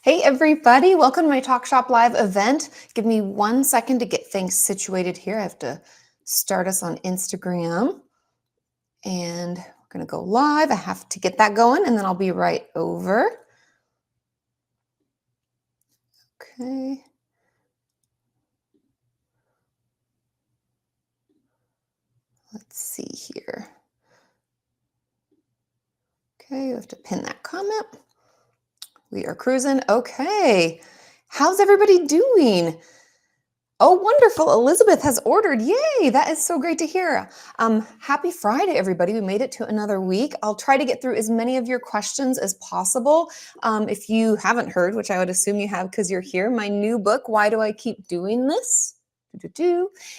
Hey everybody, welcome to my Talk Shop Live event. Give me 1 second to get things situated here. I have to start us on Instagram and we're gonna go live. I have to get that going and then I'll be right over. Okay. Let's see here. Okay, you have to pin that comment. We are cruising. Okay. How's everybody doing? Oh, wonderful. Elizabeth has ordered. Yay. That is so great to hear. Happy Friday, everybody. We made it to another week. I'll try to get through as many of your questions as possible. If you haven't heard, which I would assume you have because you're here, my new book, Why Do I Keep Doing This?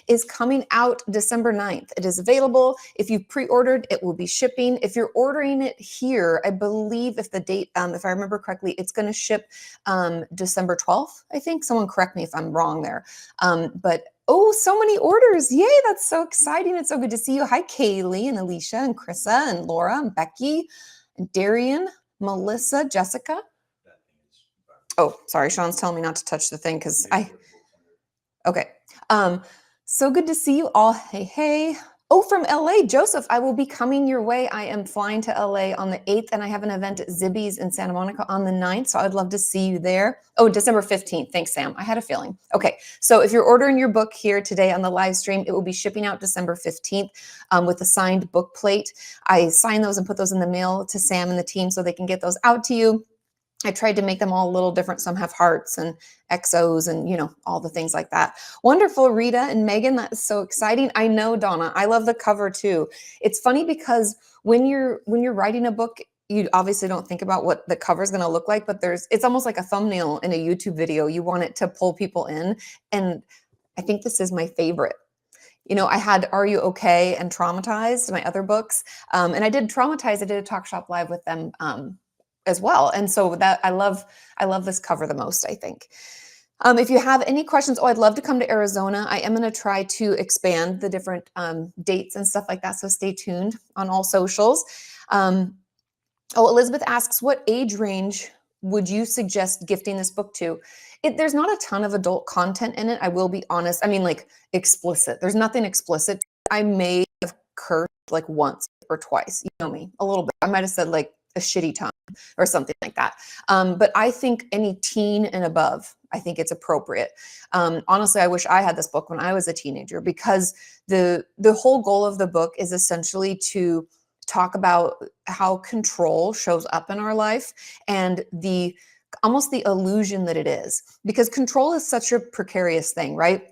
Is coming out December 9th. It is available. If you've pre-ordered, it will be shipping. If you're ordering it here, I believe if the date, if I remember correctly, it's going to ship December 12th, I think. Someone correct me if I'm wrong there. But oh, so many orders. Yay, that's so exciting. It's so good to see you. Hi, Kaylee and Alicia and Krissa and Laura and Becky and Darian, Melissa, Jessica. Oh, sorry, Sean's telling me not to touch the thing because okay. So good to see you all. Hey. Oh, from LA, Joseph, I will be coming your way. I am flying to LA on the 8th and I have an event at Zibby's in Santa Monica on the 9th. So I'd love to see you there. Oh, December 15th. Thanks, Sam. I had a feeling. Okay. So if you're ordering your book here today on the live stream, it will be shipping out December 15th with a signed book plate. I sign those and put those in the mail to Sam and the team so they can get those out to you. I tried to make them all a little different. Some have hearts and XOs and, all the things like that. Wonderful, Rita and Megan. That is so exciting. I know, Donna. I love the cover too. It's funny because when you're writing a book, you obviously don't think about what the cover is going to look like, but it's almost like a thumbnail in a YouTube video. You want it to pull people in. And I think this is my favorite. I had Are You Okay and Traumatized, my other books. And I did Traumatized. I did a Talk Shop Live with them as well. And so that I love this cover the most, I think. If you have any questions, I'd love to come to Arizona. I am going to try to expand the different dates and stuff like that. So stay tuned on all socials. Elizabeth asks, what age range would you suggest gifting this book to? There's not a ton of adult content in it. I will be honest. I mean, like explicit. There's nothing explicit. I may have cursed like once or twice. You know me, a little bit. I might have said like a shitty time or something like that. But I think any teen and above, I think it's appropriate. Honestly, I wish I had this book when I was a teenager because the whole goal of the book is essentially to talk about how control shows up in our life and almost the illusion that it is, because control is such a precarious thing, right?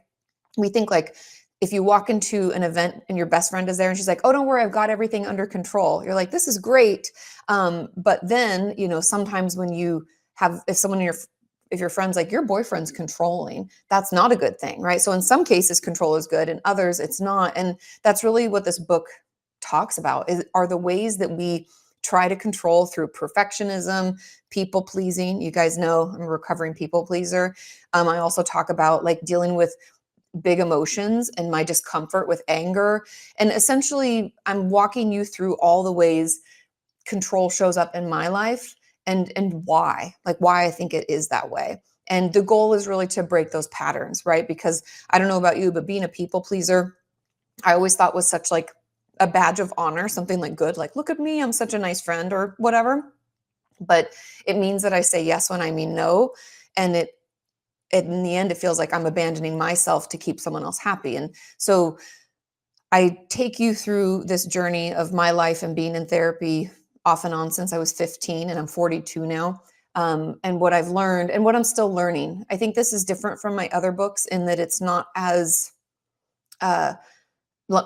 We think like, if you walk into an event and your best friend is there and she's like, oh, don't worry, I've got everything under control. You're like, this is great. But then, sometimes when you have, if your friend's like, your boyfriend's controlling, that's not a good thing, right? So in some cases, control is good. In others, it's not. And that's really what this book talks about are the ways that we try to control through perfectionism, people pleasing. You guys know I'm a recovering people pleaser. I also talk about like dealing with big emotions and my discomfort with anger. And essentially, I'm walking you through all the ways control shows up in my life and why I think it is that way. And the goal is really to break those patterns, right? Because I don't know about you, but being a people pleaser, I always thought was such like a badge of honor, something like good, like, look at me, I'm such a nice friend or whatever. But it means that I say yes when I mean no. And in the end, it feels like I'm abandoning myself to keep someone else happy. And so I take you through this journey of my life and being in therapy off and on since I was 15 and I'm 42 now. And what I've learned and what I'm still learning. I think this is different from my other books in that it's not as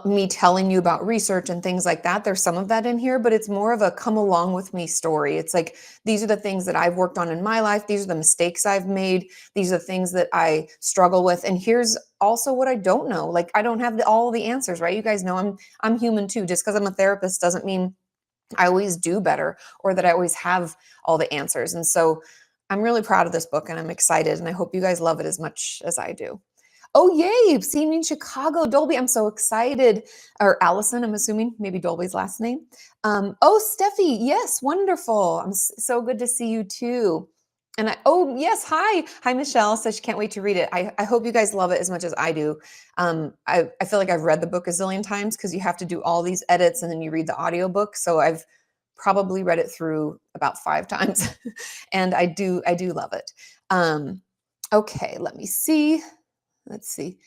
me telling you about research and things like that. There's some of that in here, but it's more of a come along with me story. It's like, these are the things that I've worked on in my life. These are the mistakes I've made. These are the things that I struggle with. And here's also what I don't know. Like, I don't have all the answers, right? You guys know I'm human too. Just because I'm a therapist doesn't mean I always do better or that I always have all the answers. And so I'm really proud of this book and I'm excited. And I hope you guys love it as much as I do. Oh, yay. Seeing me in Chicago. Dolby, I'm so excited. Or Allison, I'm assuming, maybe Dolby's last name. Oh, Steffi. Yes, wonderful. So good to see you too. And oh yes, hi Michelle says she can't wait to read it. I hope you guys love it as much as I do. I feel like I've read the book a zillion times because you have to do all these edits and then you read the audiobook. So I've probably read it through about 5 times, and I do love it. Okay, let me see. Let's see.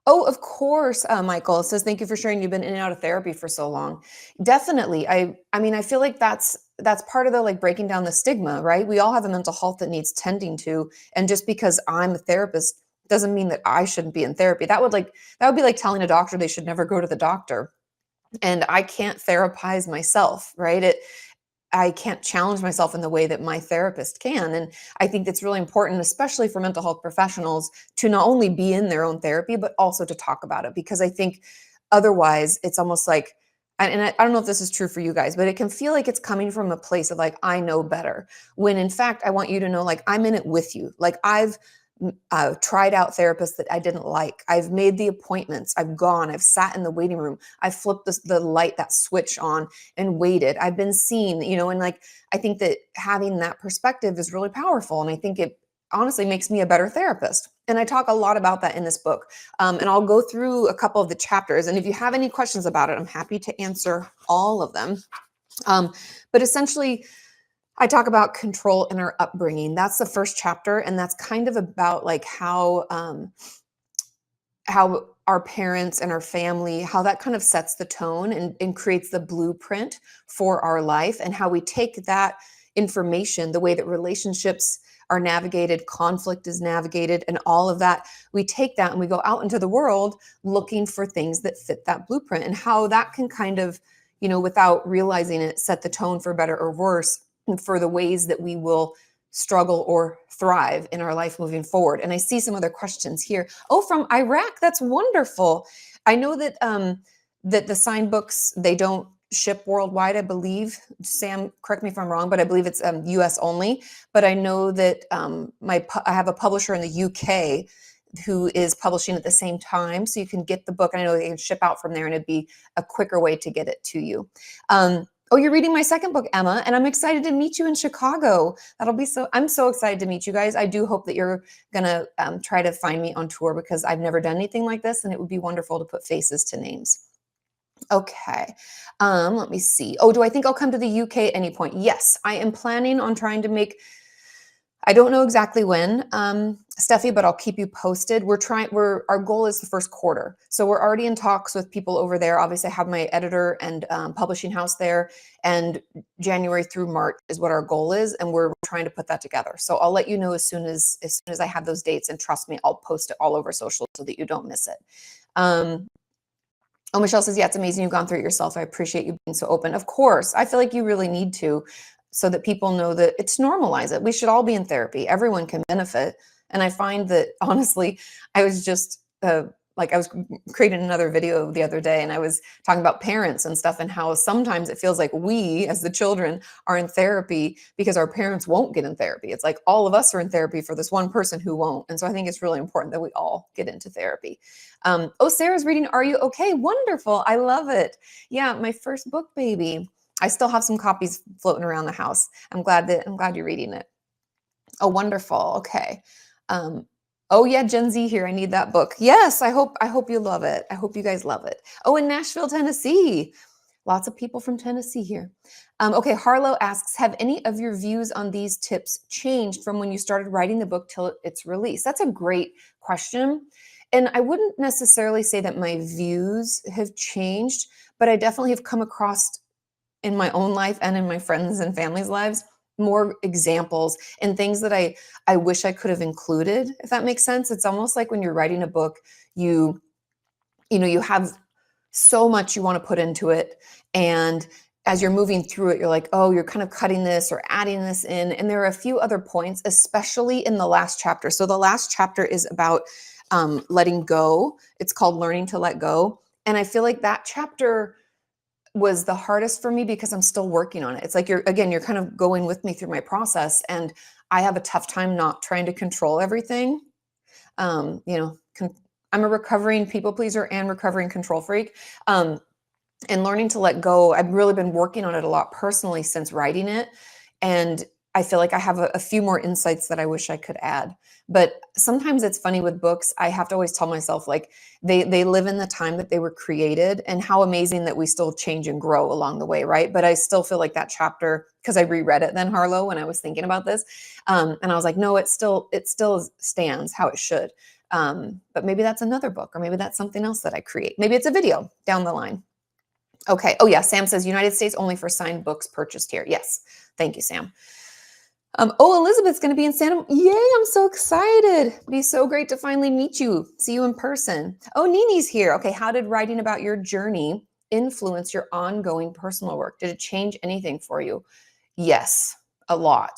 Oh, of course, Michael says, thank you for sharing. You've been in and out of therapy for so long. Definitely. I mean, I feel like that's part of the like breaking down the stigma, right? We all have a mental health that needs tending to. And just because I'm a therapist doesn't mean that I shouldn't be in therapy. That would be like telling a doctor they should never go to the doctor. And I can't therapize myself, right? I can't challenge myself in the way that my therapist can. And I think it's really important, especially for mental health professionals, to not only be in their own therapy, but also to talk about it. Because I think otherwise it's almost like, and I don't know if this is true for you guys, but it can feel like it's coming from a place of like, I know better. When in fact, I want you to know, like, I'm in it with you. Like I've tried out therapists that I didn't like. I've made the appointments. I've gone. I've sat in the waiting room. I've flipped the light, that switch on and waited. I've been seen, and like, I think that having that perspective is really powerful. And I think it honestly makes me a better therapist. And I talk a lot about that in this book. And I'll go through a couple of the chapters. And if you have any questions about it, I'm happy to answer all of them. But essentially, I talk about control in our upbringing. That's the first chapter, and that's kind of about like how our parents and our family, how that kind of sets the tone and creates the blueprint for our life, and how we take that information, the way that relationships are navigated, conflict is navigated, and all of that, we take that and we go out into the world looking for things that fit that blueprint, and how that can kind of, without realizing it, set the tone for better or worse for the ways that we will struggle or thrive in our life moving forward. And I see some other questions here. Oh, from Iraq. That's wonderful. I know that that the signed books, they don't ship worldwide, I believe. Sam, correct me if I'm wrong, but I believe it's US only. But I know that I have a publisher in the UK who is publishing at the same time. So you can get the book. And I know they can ship out from there, and it'd be a quicker way to get it to you. Oh, you're reading my second book, Emma, and I'm excited to meet you in Chicago. I'm so excited to meet you guys. I do hope that you're going to try to find me on tour, because I've never done anything like this, and it would be wonderful to put faces to names. Okay. Let me see. Oh, do I think I'll come to the UK at any point? Yes, I am planning on trying to I don't know exactly when, Steffi, but I'll keep you posted. Our goal is the first quarter. So we're already in talks with people over there. Obviously, I have my editor and publishing house there, and January through March is what our goal is. And we're trying to put that together. So I'll let you know as soon as I have those dates, and trust me, I'll post it all over social so that you don't miss it. Oh, Michelle says, yeah, it's amazing you've gone through it yourself. I appreciate you being so open. Of course, I feel like you really need to, so that people know that it's normalize it. We should all be in therapy. Everyone can benefit. And I find that, honestly, I was just I was creating another video the other day, and I was talking about parents and stuff, and how sometimes it feels like we as the children are in therapy because our parents won't get in therapy. It's like all of us are in therapy for this one person who won't. And so I think it's really important that we all get into therapy. Oh, Sarah's reading Are You Okay? Wonderful. I love it. Yeah, my first book, baby. I still have some copies floating around the house. I'm glad you're reading it. Oh, wonderful. Okay. Oh yeah, Gen Z here. I need that book. Yes, I hope you love it. I hope you guys love it. Oh, in Nashville, Tennessee. Lots of people from Tennessee here. Okay, Harlow asks, have any of your views on these tips changed from when you started writing the book till its release? That's a great question. And I wouldn't necessarily say that my views have changed, but I definitely have come across in my own life and in my friends and family's lives more examples and things that I wish I could have included, if that makes sense. It's almost like when you're writing a book, you have so much you want to put into it, and as you're moving through it, you're like, oh, you're kind of cutting this or adding this in. And there are a few other points, especially in the last chapter. So the last chapter is about letting go. It's called Learning to Let Go. And I feel like that chapter was the hardest for me because I'm still working on it. It's like you're kind of going with me through my process, and I have a tough time not trying to control everything. I'm a recovering people pleaser and recovering control freak. And learning to let go, I've really been working on it a lot personally since writing it. And I feel like I have a few more insights that I wish I could add. But sometimes it's funny with books. I have to always tell myself, like, they live in the time that they were created, and how amazing that we still change and grow along the way, right? But I still feel like that chapter, because I reread it then, Harlow, when I was thinking about this, and I was like, no, it still stands how it should. But maybe that's another book, or maybe that's something else that I create. Maybe it's a video down the line. Okay. Oh yeah, Sam says United States only for signed books purchased here. Yes. Thank you, Sam. Oh, Elizabeth's going to be in Santa. Yay, I'm so excited. It'd be so great to finally meet you, see you in person. Oh, Nini's here. Okay, how did writing about your journey influence your ongoing personal work? Did it change anything for you? Yes, a lot.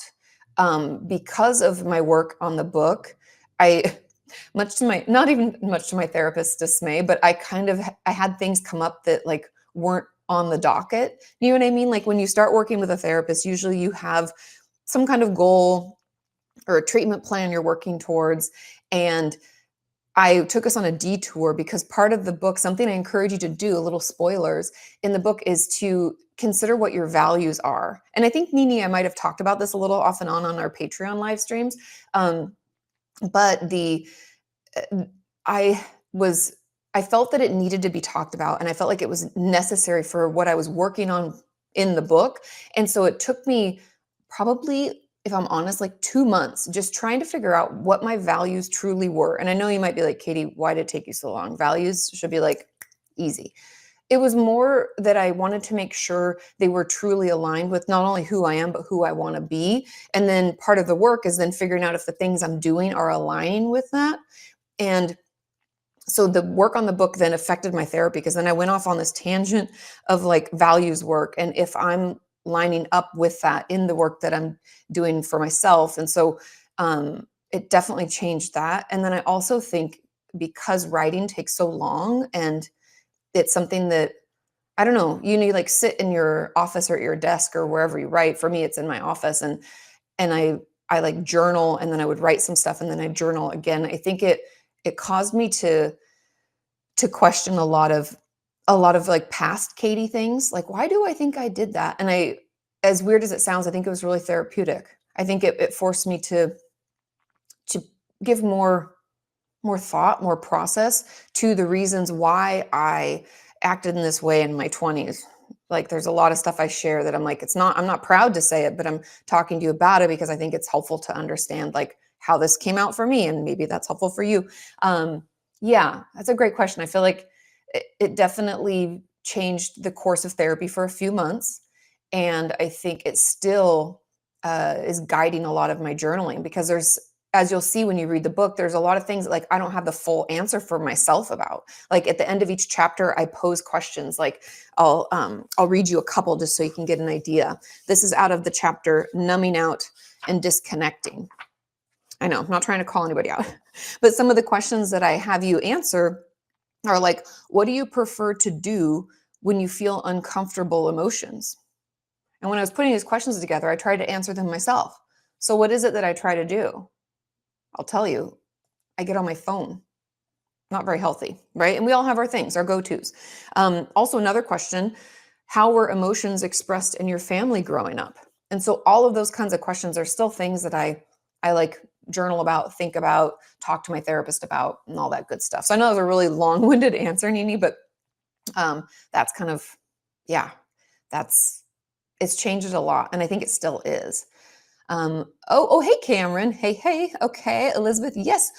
Because of my work on the book, I, much to my, not even much to my therapist's dismay, but I had things come up that like weren't on the docket. You know what I mean? Like when you start working with a therapist, usually you have some kind of goal or a treatment plan you're working towards. And I took us on a detour because part of the book, something I encourage you to do, a little spoilers in the book, is to consider what your values are. And I think Nini, I might have talked about this a little off and on our Patreon live streams. But I was, I felt that it needed to be talked about, and I felt like it was necessary for what I was working on in the book. And so it took me probably, if I'm honest, like 2 months just trying to figure out what my values truly were. And I know you might be like, Katie, why did it take you so long? Values should be like easy. It was more that I wanted to make sure they were truly aligned with not only who I am, but who I want to be. And then part of the work is then figuring out if the things I'm doing are aligning with that. And so the work on the book then affected my therapy, because then I went off on this tangent of like values work, and if I'm lining up with that in the work that I'm doing for myself. And so it definitely changed that. And then I also think, because writing takes so long, and it's something that, I don't know, you need like sit in your office or at your desk or wherever you write. For me, it's in my office, and I like journal, and then I would write some stuff, and then I journal again. I think it caused me to question a lot of like past Katie things. Like, why do I think I did that? And as weird as it sounds, I think it was really therapeutic. I think it forced me to give more thought, more process to the reasons why I acted in this way in my 20s. Like there's a lot of stuff I share that I'm like, I'm not proud to say it, but I'm talking to you about it because I think it's helpful to understand like how this came out for me, and maybe that's helpful for you. Yeah, that's a great question. I feel like it definitely changed the course of therapy for a few months. And I think it still is guiding a lot of my journaling, because as you'll see when you read the book, there's a lot of things that, like, I don't have the full answer for myself about. Like at the end of each chapter, I pose questions. Like I'll read you a couple just so you can get an idea. This is out of the chapter Numbing Out and Disconnecting. I know, I'm not trying to call anybody out, but some of the questions that I have you answer are like, what do you prefer to do when you feel uncomfortable emotions? And when I was putting these questions together, I tried to answer them myself. So what is it that I try to do? I'll tell you, I get on my phone. Not very healthy, right? And we all have our things, our go-tos. Also, another question, how were emotions expressed in your family growing up? And so all of those kinds of questions are still things that I like journal about, think about, talk to my therapist about, and all that good stuff. So I know it was a really long-winded answer, Nini, but that's kind of, yeah, it's changed a lot. And I think it still is. Hey, Cameron. Hey. Okay. Elizabeth. Yes.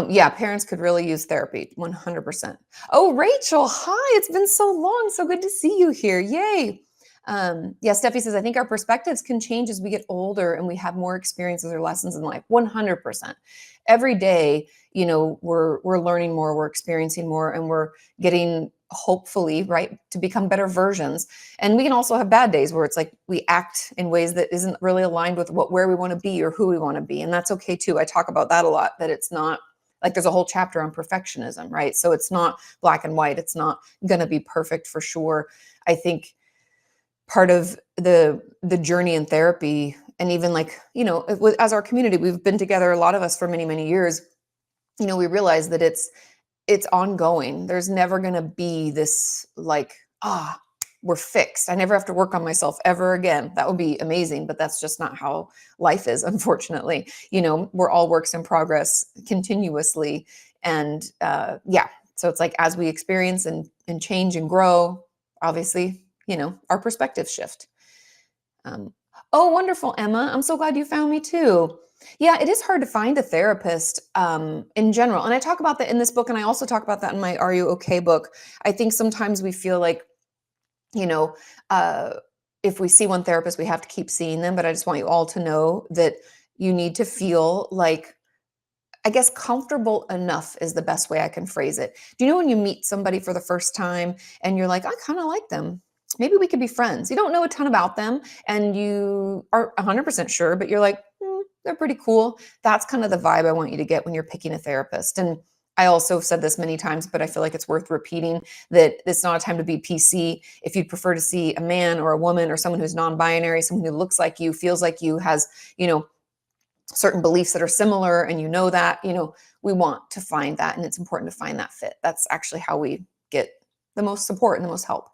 Yeah, parents could really use therapy. 100%. Oh, Rachel. Hi. It's been so long. So good to see you here. Yay. Yeah, Steffi says, I think our perspectives can change as we get older and we have more experiences or lessons in life. 100%. Every day, we're learning more, we're experiencing more, and we're getting, hopefully, right, to become better versions. And we can also have bad days where it's like we act in ways that isn't really aligned with where we want to be or who we want to be. And that's okay too. I talk about that a lot, that it's not like there's a whole chapter on perfectionism, right? So it's not black and white. It's not going to be perfect for sure. I think part of the journey in therapy, and even like, as our community, we've been together, a lot of us, for many, many years, we realize that it's ongoing. There's never going to be this like, we're fixed. I never have to work on myself ever again. That would be amazing, but that's just not how life is, unfortunately. We're all works in progress continuously. And yeah, so it's like as we experience and change and grow, obviously, our perspectives shift. Oh, wonderful, Emma. I'm so glad you found me too. Yeah, it is hard to find a therapist in general. And I talk about that in this book, and I also talk about that in my Are You Okay book. I think sometimes we feel like, you know, uh, if we see one therapist, we have to keep seeing them. But I just want you all to know that you need to feel like, I guess, comfortable enough is the best way I can phrase it. Do you know when you meet somebody for the first time and you're like, I kind of like them? Maybe we could be friends. You don't know a ton about them and you aren't 100% sure, but you're like, they're pretty cool. That's kind of the vibe I want you to get when you're picking a therapist. And I also have said this many times, but I feel like it's worth repeating that it's not a time to be PC. If you'd prefer to see a man or a woman or someone who's non-binary, someone who looks like you, feels like you, has, certain beliefs that are similar, and that, we want to find that, and it's important to find that fit. That's actually how we get the most support and the most help.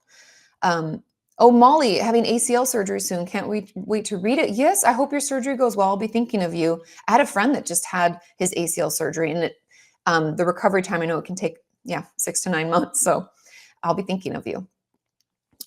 Oh, Molly, having ACL surgery soon. Can't wait to read it. Yes, I hope your surgery goes well. I'll be thinking of you. I had a friend that just had his ACL surgery, and the recovery time, I know it can take 6 to 9 months. So I'll be thinking of you.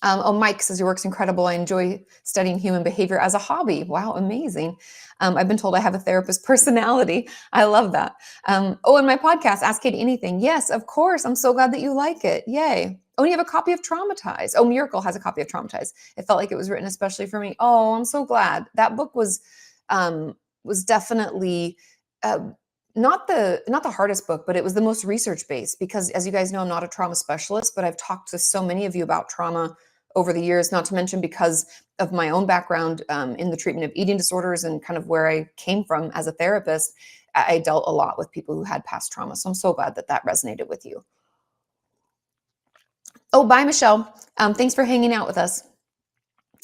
Mike says your work's incredible. I enjoy studying human behavior as a hobby. Wow, amazing. I've been told I have a therapist personality. I love that. And my podcast, Ask Kati Anything. Yes, of course. I'm so glad that you like it. Yay. Oh, and you have a copy of Traumatized. Oh, Miracle has a copy of Traumatized. It felt like it was written especially for me. Oh, I'm so glad. That book was definitely not the hardest book, but it was the most research based, because as you guys know, I'm not a trauma specialist, but I've talked to so many of you about trauma over the years, not to mention because of my own background in the treatment of eating disorders and kind of where I came from as a therapist. I dealt a lot with people who had past trauma. So I'm so glad that resonated with you. Oh, bye, Michelle. Thanks for hanging out with us.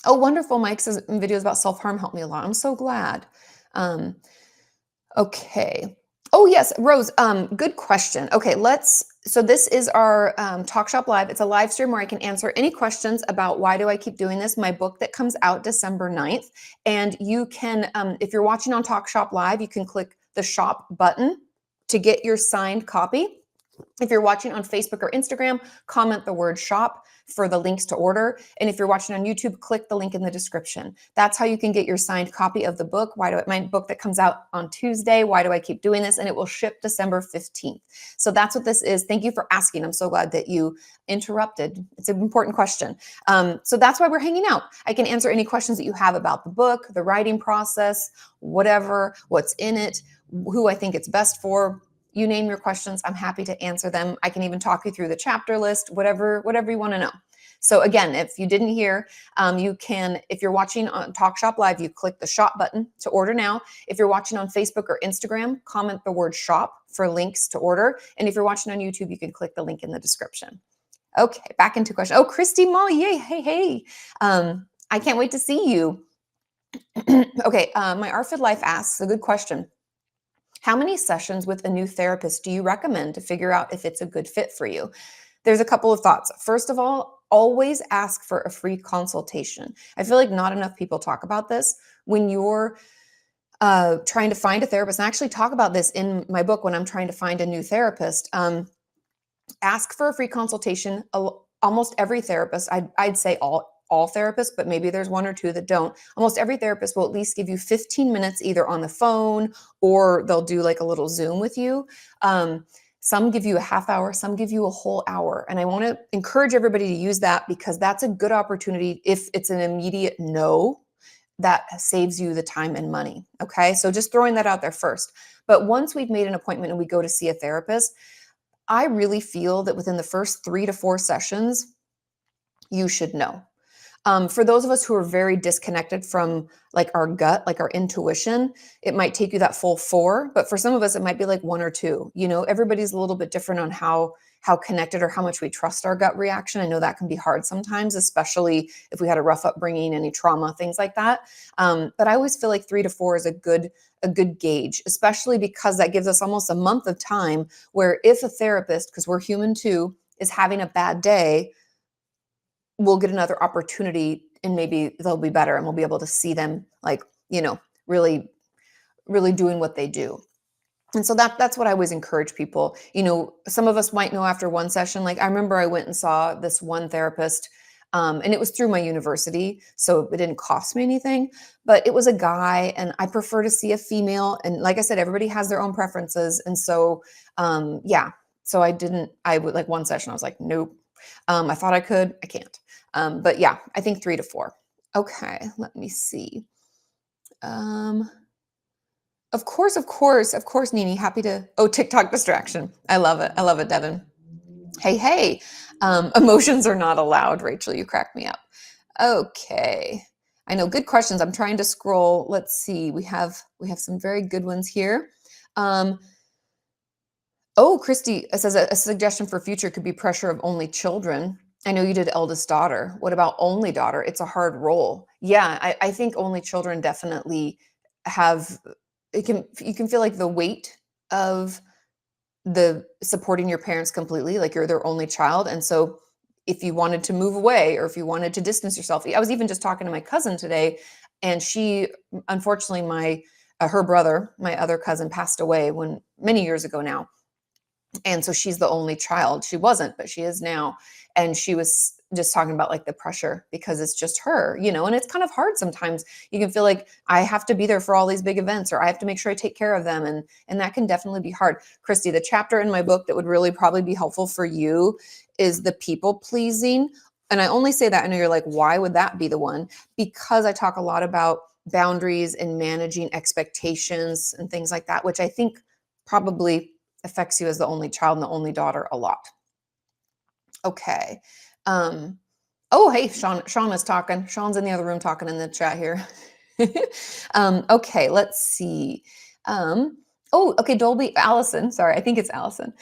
Oh, wonderful. Mike says videos about self-harm helped me a lot. I'm so glad. Okay. Oh, yes, Rose, good question. Okay, so this is our Talk Shop Live. It's a live stream where I can answer any questions about why do I keep doing this, my book that comes out December 9th. And you can, if you're watching on Talk Shop Live, you can click the shop button to get your signed copy. If you're watching on Facebook or Instagram, comment the word shop for the links to order. And if you're watching on YouTube, click the link in the description. That's how you can get your signed copy of the book. My book that comes out on Tuesday, Why Do I Keep Doing This? And it will ship December 15th. So that's what this is. Thank you for asking. I'm so glad that you interrupted. It's an important question. So that's why we're hanging out. I can answer any questions that you have about the book, the writing process, whatever, what's in it, who I think it's best for. You name your questions, I'm happy to answer them. I can even talk you through the chapter list, whatever you want to know. So again, if you didn't hear, you can, if you're watching on Talk Shop Live, you click the shop button to order now. If you're watching on Facebook or Instagram, comment the word shop for links to order. And if you're watching on YouTube, you can click the link in the description. Okay, back into question. Oh, Christy Molly, yay, hey. I can't wait to see you. Okay, my ARFID Life asks a good question. How many sessions with a new therapist do you recommend to figure out if it's a good fit for you? There's a couple of thoughts. First of all, always ask for a free consultation. I feel like not enough people talk about this. When you're trying to find a therapist, and I actually talk about this in my book when I'm trying to find a new therapist, ask for a free consultation. Almost every therapist, I'd say all therapists, but maybe there's one or two that don't. Almost every therapist will at least give you 15 minutes either on the phone, or they'll do like a little Zoom with you. Some give you a half hour, some give you a whole hour. And I want to encourage everybody to use that, because that's a good opportunity. If it's an immediate no, that saves you the time and money. Okay. So just throwing that out there first. But once we've made an appointment and we go to see a therapist, I really feel that within the first 3 to 4 sessions, you should know. For those of us who are very disconnected from like our gut, like our intuition, it might take you that full 4, but for some of us, it might be like 1 or 2. Everybody's a little bit different on how connected or how much we trust our gut reaction. I know that can be hard sometimes, especially if we had a rough upbringing, any trauma, things like that. But I always feel like 3 to 4 is a good gauge, especially because that gives us almost a month of time where if a therapist, because we're human too, is having a bad day, we'll get another opportunity and maybe they'll be better and we'll be able to see them like, really, really doing what they do. And so that's what I always encourage people. Some of us might know after one session, like I remember I went and saw this one therapist, and it was through my university, so it didn't cost me anything, but it was a guy and I prefer to see a female. And like I said, everybody has their own preferences. And so, yeah, so I would like one session, I was like, nope. I thought I could, I can't. But yeah, I think 3 to 4. Okay, let me see. Of course, Nini. Happy to. Oh, TikTok distraction. I love it. I love it, Devin. Hey. Emotions are not allowed. Rachel, you crack me up. Okay. I know. Good questions. I'm trying to scroll. Let's see. We have some very good ones here. Christy says a suggestion for future could be pressure of only children. I know you did eldest daughter. What about only daughter? It's a hard role. Yeah, I think only children definitely have. You can feel like the weight of the supporting your parents completely, like you're their only child. And so if you wanted to move away or if you wanted to distance yourself, I was even just talking to my cousin today, and she, unfortunately, her brother, my other cousin, passed away many years ago now. And so she's the only child. She wasn't, but she is now. And she was just talking about like the pressure because it's just her, and it's kind of hard sometimes. You can feel like I have to be there for all these big events, or I have to make sure I take care of them. And that can definitely be hard. Christy, the chapter in my book that would really probably be helpful for you is the people pleasing. And I only say that, I know you're like, why would that be the one? Because I talk a lot about boundaries and managing expectations and things like that, which I think probably affects you as the only child and the only daughter a lot. Okay. Hey, Sean is talking. Sean's in the other room talking in the chat here. Okay, let's see. Okay, Dolby, Allison, sorry, I think it's Allison.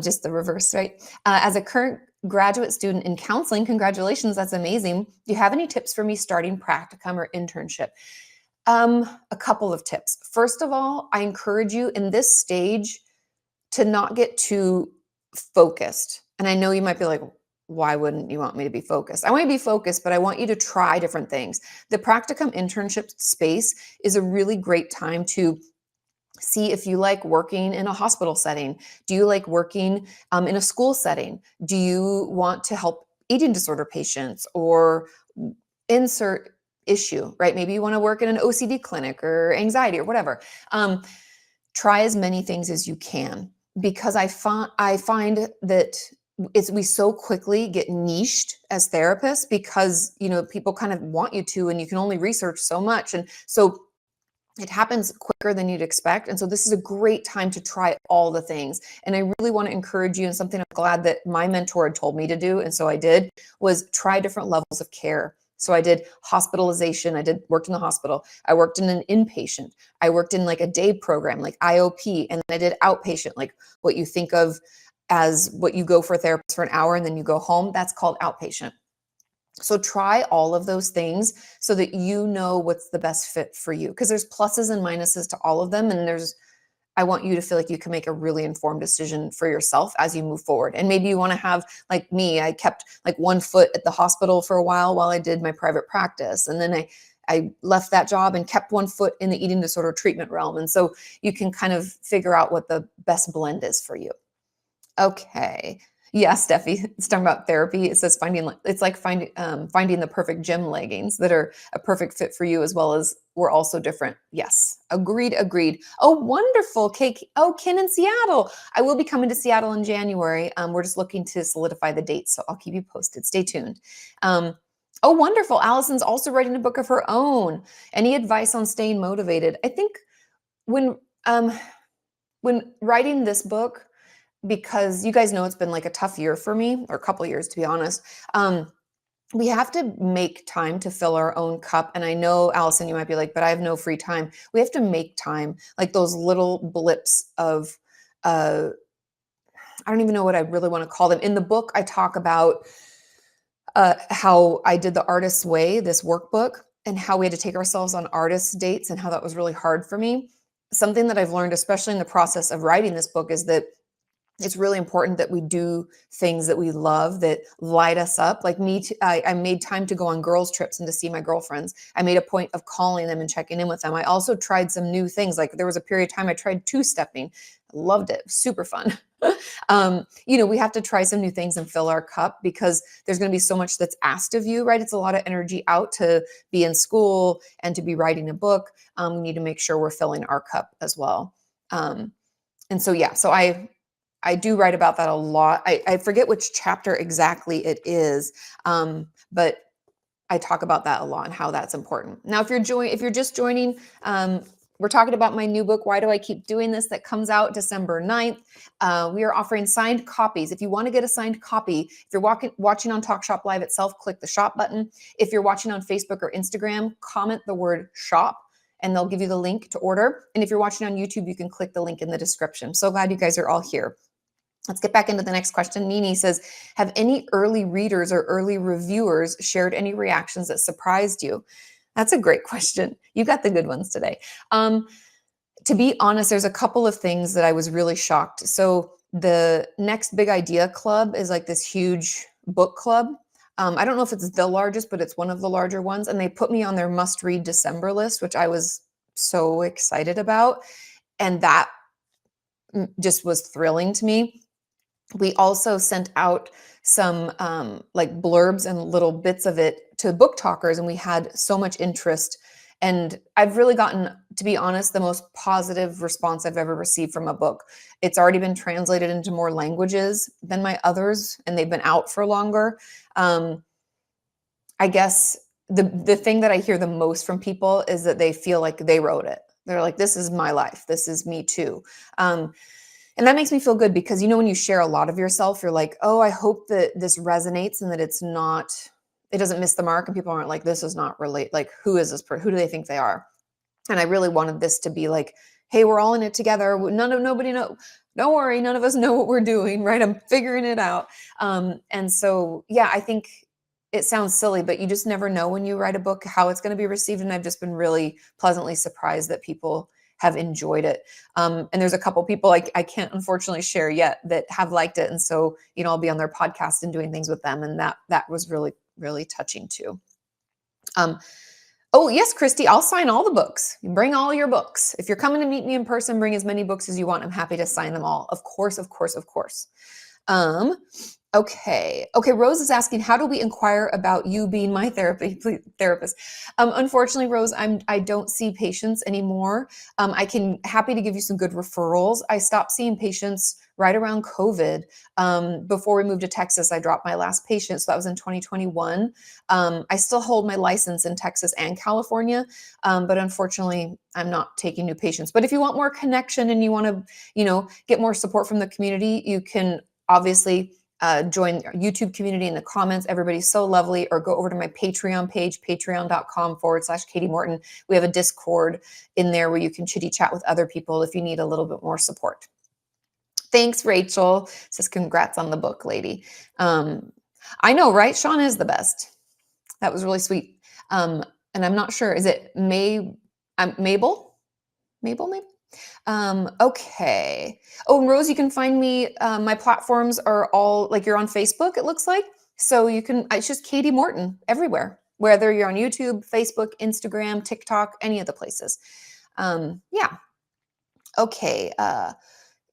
Just the reverse, right? As a current graduate student in counseling, congratulations, that's amazing. Do you have any tips for me starting practicum or internship? A couple of tips. First of all, I encourage you in this stage to not get too focused. And I know you might be like, why wouldn't you want me to be focused? I want to be focused, but I want you to try different things. The practicum internship space is a really great time to see if you like working in a hospital setting. Do you like working in a school setting? Do you want to help eating disorder patients or insert issue, right? Maybe you want to work in an OCD clinic or anxiety or whatever. Try as many things as you can, because I find that we so quickly get niched as therapists because, people kind of want you to, and you can only research so much. And so it happens quicker than you'd expect. And so this is a great time to try all the things. And I really want to encourage you, and something I'm glad that my mentor had told me to do, and so I did, was try different levels of care. So I did hospitalization. I worked in the hospital. I worked in an inpatient. I worked in like a day program, like IOP. And then I did outpatient, like what you think of as what you go for a therapist for an hour and then you go home. That's called outpatient. So try all of those things so that you know what's the best fit for you, because there's pluses and minuses to all of them. And I want you to feel like you can make a really informed decision for yourself as you move forward. And maybe you want to have, like me, I kept like one foot at the hospital for a while I did my private practice. And then I left that job and kept one foot in the eating disorder treatment realm. And so you can kind of figure out what the best blend is for you. Okay. Yeah, Steffi, it's talking about therapy. It says finding the perfect gym leggings that are a perfect fit for you, as well as we're also different. Yes, agreed. Oh, wonderful. Kate. Oh, Ken in Seattle. I will be coming to Seattle in January. We're just looking to solidify the dates, so I'll keep you posted. Stay tuned. Oh, wonderful. Allison's also writing a book of her own. Any advice on staying motivated? I think when writing this book, because you guys know it's been like a tough year for me, or a couple years, to be honest. We have to make time to fill our own cup. And I know, Allison, you might be like, but I have no free time. We have to make time, like those little blips of, I don't even know what I really want to call them. In the book, I talk about how I did the Artist's Way, this workbook, and how we had to take ourselves on artist dates and how that was really hard for me. Something that I've learned, especially in the process of writing this book, is that it's really important that we do things that we love, that light us up. Like me, I made time to go on girls' trips and to see my girlfriends. I made a point of calling them and checking in with them. I also tried some new things. Like there was a period of time I tried two-stepping. Loved it. Super fun. We have to try some new things and fill our cup, because there's going to be so much that's asked of you, right? It's a lot of energy out to be in school and to be writing a book. We need to make sure we're filling our cup as well. So I do write about that a lot. I forget which chapter exactly it is, but I talk about that a lot and how that's important. Now, if you're just joining, we're talking about my new book, Why Do I Keep Doing This, that comes out December 9th. We are offering signed copies. If you want to get a signed copy, if you're watching on TalkShopLive itself, click the shop button. If you're watching on Facebook or Instagram, comment the word shop, and they'll give you the link to order. And if you're watching on YouTube, you can click the link in the description. So glad you guys are all here. Let's get back into the next question. Nini says, have any early readers or early reviewers shared any reactions that surprised you? That's a great question. You got the good ones today. To be honest, there's a couple of things that I was really shocked. So the Next Big Idea Club is like this huge book club. I don't know if it's the largest, but it's one of the larger ones. And they put me on their must-read December list, which I was so excited about. And that just was thrilling to me. We also sent out some like blurbs and little bits of it to book talkers, and we had so much interest. And I've really gotten, to be honest, the most positive response I've ever received from a book. It's already been translated into more languages than my others, and they've been out for longer. I guess the thing that I hear the most from people is that they feel like they wrote it. They're like, this is my life. This is me too. And that makes me feel good, because, when you share a lot of yourself, you're like, oh, I hope that this resonates and that it doesn't miss the mark. And people aren't like, this is not like, who is this person? Who do they think they are? And I really wanted this to be like, hey, we're all in it together. Nobody know. Don't worry. None of us know what we're doing, right? I'm figuring it out. And so, yeah, I think it sounds silly, but you just never know when you write a book how it's going to be received. And I've just been really pleasantly surprised that people have enjoyed it. And there's a couple people I can't unfortunately share yet that have liked it. And so, I'll be on their podcast and doing things with them. And that was really, really touching too. Oh yes, Christy, I'll sign all the books. Bring all your books. If you're coming to meet me in person, bring as many books as you want. I'm happy to sign them all. Of course, of course, of course. Okay. Rose is asking, how do we inquire about you being my therapist? Unfortunately, Rose, I don't see patients anymore. I can happy to give you some good referrals. I stopped seeing patients right around COVID. Before we moved to Texas, I dropped my last patient. So that was in 2021. I still hold my license in Texas and California. But unfortunately, I'm not taking new patients. But if you want more connection and you want to, get more support from the community, you can obviously join our YouTube community in the comments. Everybody's so lovely. Or go over to my Patreon page, patreon.com/Kati Morton. We have a Discord in there where you can chitty chat with other people if you need a little bit more support. Thanks, Rachel. Says, congrats on the book, lady. I know, right? Sean is the best. That was really sweet. And I'm not sure. Is it Mabel? Mabel? Okay. Oh, and Rose, you can find me. My platforms are all like, you're on Facebook, it looks like. So it's just Kati Morton everywhere, whether you're on YouTube, Facebook, Instagram, TikTok, any of the places. Yeah. Okay.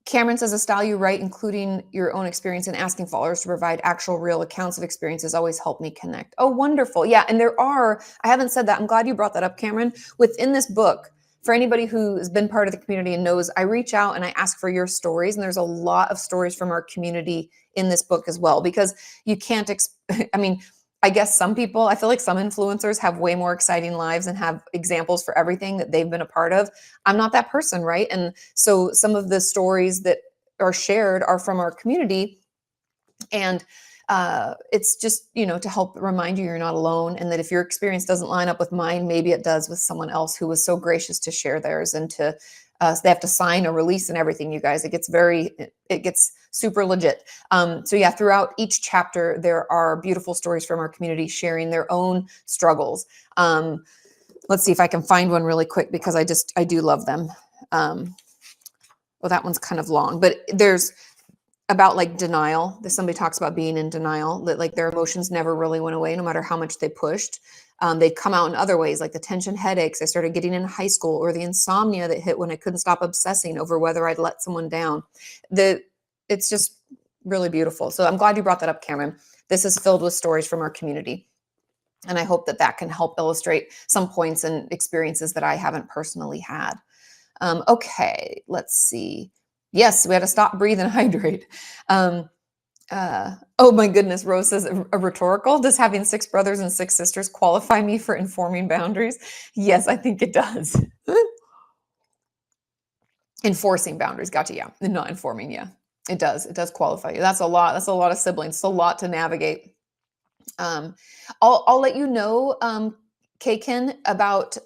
Cameron says, a style you write, including your own experience and asking followers to provide actual real accounts of experiences, always help me connect. Oh, wonderful. Yeah. And I haven't said that. I'm glad you brought that up, Cameron. Within this book, for anybody who has been part of the community and knows, I reach out and I ask for your stories. And there's a lot of stories from our community in this book as well, because you can't, I guess I feel like some influencers have way more exciting lives and have examples for everything that they've been a part of. I'm not that person, right? And so some of the stories that are shared are from our community. And it's just, to help remind you you're not alone, and that if your experience doesn't line up with mine, maybe it does with someone else who was so gracious to share theirs, and they have to sign a release and everything, you guys. It gets super legit. So yeah, throughout each chapter, there are beautiful stories from our community sharing their own struggles. Let's see if I can find one really quick, because I do love them. Well, that one's kind of long, but there's about like denial. That somebody talks about being in denial, that like their emotions never really went away no matter how much they pushed. They'd come out in other ways, like the tension headaches I started getting in high school, or the insomnia that hit when I couldn't stop obsessing over whether I'd let someone down. It's just really beautiful. So I'm glad you brought that up, Cameron. This is filled with stories from our community. And I hope that that can help illustrate some points and experiences that I haven't personally had. Okay, let's see. Yes, we had to stop, breathe, and hydrate. Oh my goodness, Rose says a rhetorical. Does having 6 brothers and 6 sisters qualify me for informing boundaries? Yes, I think it does. Enforcing boundaries. Gotcha. Yeah. Not informing. Yeah, it does. It does qualify you. That's a lot. That's a lot of siblings. It's a lot to navigate. I'll let you know, Ken, about